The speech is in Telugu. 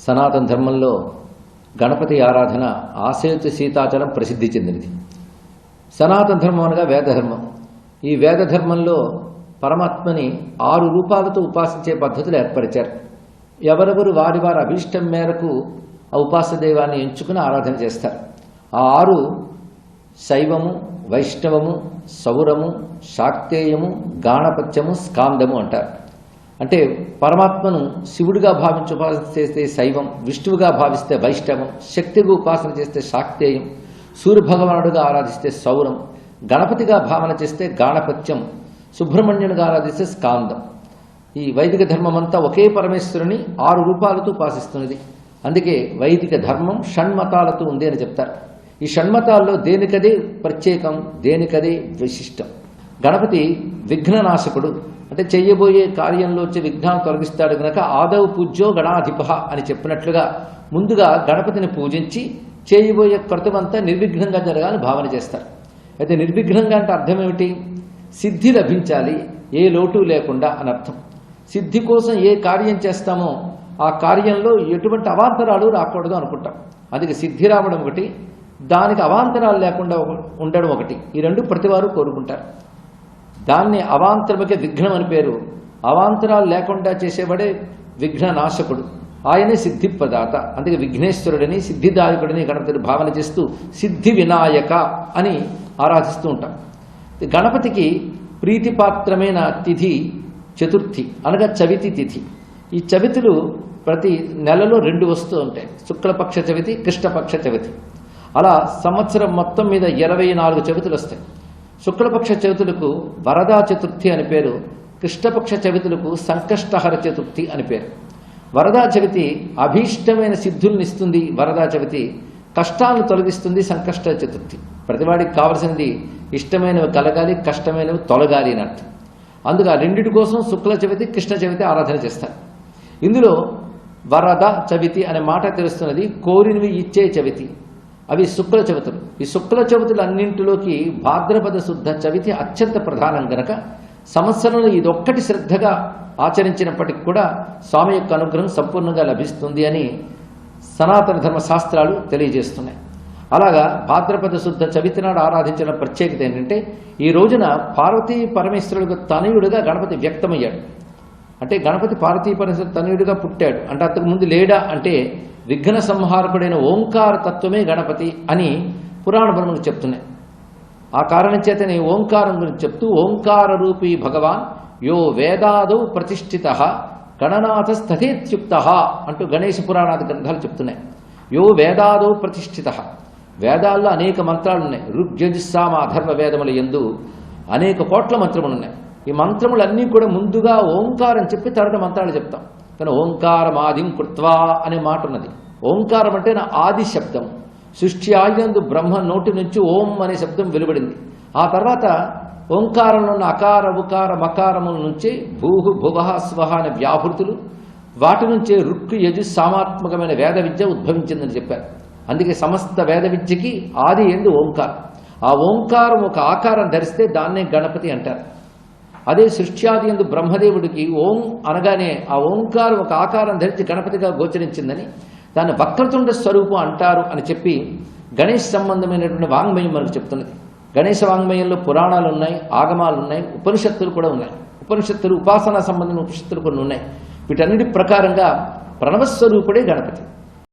సనాతన ధర్మంలో గణపతి ఆరాధన ఆసేతు సీతాచలం ప్రసిద్ధి చెందినది. సనాతన ధర్మం అనగా వేదధర్మం. ఈ వేదధర్మంలో పరమాత్మని 6 రూపాలతో ఉపాసించే పద్ధతులు ఏర్పరిచారు. ఎవరెవరు వారి వారి అభీష్టం మేరకు ఆ ఉపాస దైవాన్ని ఎంచుకుని ఆరాధన చేస్తారు. ఆ 6 శైవము, వైష్ణవము, సౌరము, శాక్తేయము, గాణపత్యము, స్కాందము అంటారు. అంటే పరమాత్మను శివుడిగా భావించి ఉపాసన చేస్తే శైవం, విష్ణువుగా భావిస్తే వైష్ణవం, శక్తిగా ఉపాసన చేస్తే శాక్తేయం, సూర్యభగవానుడిగా ఆరాధిస్తే సౌరం, గణపతిగా భావన చేస్తే గాణపత్యం, సుబ్రహ్మణ్యునిగా ఆరాధిస్తే స్కాందం. ఈ వైదిక ధర్మం అంతా ఒకే పరమేశ్వరుని 6 రూపాలతో ఉపాసిస్తున్నది. అందుకే వైదిక ధర్మం షణ్మతాలతో ఉంది అని చెప్తారు. ఈ షణ్మతాల్లో దేనికదే ప్రత్యేకం, దేనికదే విశిష్టం. గణపతి విఘ్ననాశకుడు, అంటే చెయ్యబోయే కార్యంలో వచ్చే విఘ్నాన్ని తొలగిస్తాడు గనక ఆదౌ పూజ్యో గణాధిప అని చెప్పినట్లుగా ముందుగా గణపతిని పూజించి చేయబోయే కర్తవ్యంతా నిర్విఘ్నంగా జరగాలని భావన చేస్తారు. అయితే నిర్విఘ్నంగా అంటే అర్థం ఏమిటి? సిద్ధి లభించాలి, ఏ లోటు లేకుండా అని అర్థం. సిద్ధి కోసం ఏ కార్యం చేస్తామో ఆ కార్యంలో ఎటువంటి అవాంతరాలు రాకూడదు అనుకుంటాం. అందుకే సిద్ధి రావడం ఒకటి, దానికి అవాంతరాలు లేకుండా ఉండడం ఒకటి. ఈ రెండు ప్రతివారు కోరుకుంటారు. దాన్ని అవాంతరముకే విఘ్నం అని పేరు. అవాంతరాలు లేకుండా చేసేవాడే విఘ్ననాశకుడు, ఆయనే సిద్ధిప్రదాత. అందుకే విఘ్నేశ్వరుడిని, సిద్ధిదాయకుడిని గణపతిని భావన చేస్తూ సిద్ధి వినాయక అని ఆరాధిస్తూ ఉంటాం. గణపతికి ప్రీతిపాత్రమైన తిథి చతుర్థి అనగా చవితి తిథి. ఈ చవితులు ప్రతి నెలలో 2 వస్తూ ఉంటాయి. శుక్లపక్ష చవితి, కృష్ణపక్ష చవితి. అలా సంవత్సరం మొత్తం మీద 24 చవితులు వస్తాయి. శుక్లపక్ష చవితులకు వరదా చతుర్థి అని పేరు, కృష్ణపక్ష చవితులకు సంకష్టహర చతుర్థి అని పేరు. వరదా చవితి అభీష్టమైన సిద్ధుల్ని ఇస్తుంది. వరదా చవితి కష్టాలను తొలగిస్తుంది. సంకష్ట చతుర్థి ప్రతివాడికి కావలసినది ఇష్టమైనవి కలగాలి, కష్టమైనవి తొలగాలి అని అర్థం. అందుకు ఆ రెండింటి కోసం శుక్ల చవితి, కృష్ణ చవితి ఆరాధన చేస్తారు. ఇందులో వరద చవితి అనే మాట తెలుస్తున్నది కోరినవి ఇచ్చే చవితి. అవి శుక్ల చవితులు. ఈ శుక్ల చవితులు అన్నింటిలోకి భాద్రపద శుద్ధ చవితి అత్యంత ప్రధానం గనక సంవత్సరంలో ఇదొక్కటి శ్రద్ధగా ఆచరించినప్పటికీ కూడా స్వామి యొక్క అనుగ్రహం సంపూర్ణంగా లభిస్తుంది అని సనాతన ధర్మశాస్త్రాలు తెలియజేస్తున్నాయి. అలాగా భాద్రపద శుద్ధ చవితి నాడు ఆరాధించిన ప్రత్యేకత ఏంటంటే ఈ రోజున పార్వతీ పరమేశ్వరుడిగా తనయుడిగా గణపతి వ్యక్తమయ్యాడు. అంటే గణపతి పార్వతీ పరమేశ్వరుడు తనయుడిగా పుట్టాడు అంటే అంతకుముందు లేడా అంటే విఘ్న సంహారకుడైన ఓంకార తత్వమే గణపతి అని పురాణ బ్రహ్మలు చెప్తున్నాయి. ఆ కారణం చేతనే ఓంకారం గురించి చెప్తూ ఓంకార రూపీ భగవాన్ యో వేదాదౌ ప్రతిష్ఠిత గణనాథస్తథేత్యుక్త అంటూ గణేశ పురాణాది గ్రంథాలు చెప్తున్నాయి. యో వేదాదౌ ప్రతిష్ఠిత, వేదాల్లో అనేక మంత్రాలు ఉన్నాయి. ఋగ్యజుస్సామ అథర్వ వేదముల యందు అనేక కోట్ల మంత్రములు ఉన్నాయి. ఈ మంత్రములన్నీ కూడా ముందుగా ఓంకారం చెప్పి తర్వాత మంత్రాలు చెప్తాం. కానీ ఓంకారమాదిం కృత్వా అనే మాట ఉన్నది. ఓంకారం అంటే నా ఆది శబ్దం. సృష్టి ఆయందు బ్రహ్మ నోటి నుంచి ఓం అనే శబ్దం వెలువడింది. ఆ తర్వాత ఓంకారంలో ఉన్న అకార ఉకార మకారముల నుంచి భూహు భువహ స్వహ అనే వ్యాహృతులు, వాటి నుంచే రుక్కు యజు సామాత్మకమైన వేద విద్య ఉద్భవించిందని చెప్పారు. అందుకే సమస్త వేద విద్యకి ఆది ఎందు ఓంకారం. ఆ ఓంకారం ఒక ఆకారం ధరిస్తే దాన్నే గణపతి అంటారు. అదే సృష్ట్యాది యందు బ్రహ్మదేవుడికి ఓం అనగానే ఆ ఓంకారం ఒక ఆకారం ధరించి గణపతిగా గోచరించిందని దాన్ని వక్రతుండ స్వరూపం అంటారు అని చెప్పి గణేష్ సంబంధమైనటువంటి వాంగ్మయం మనకు చెప్తున్నది. గణేశ వాంగ్మయంలో పురాణాలు ఉన్నాయి, ఆగమాలు ఉన్నాయి, ఉపనిషత్తులు కూడా ఉన్నాయి. ఉపనిషత్తులు ఉపాసనా సంబంధమైన ఉపనిషత్తులు కొన్ని ఉన్నాయి. వీటన్నిటి ప్రకారంగా ప్రణవస్వరూపుడే గణపతి.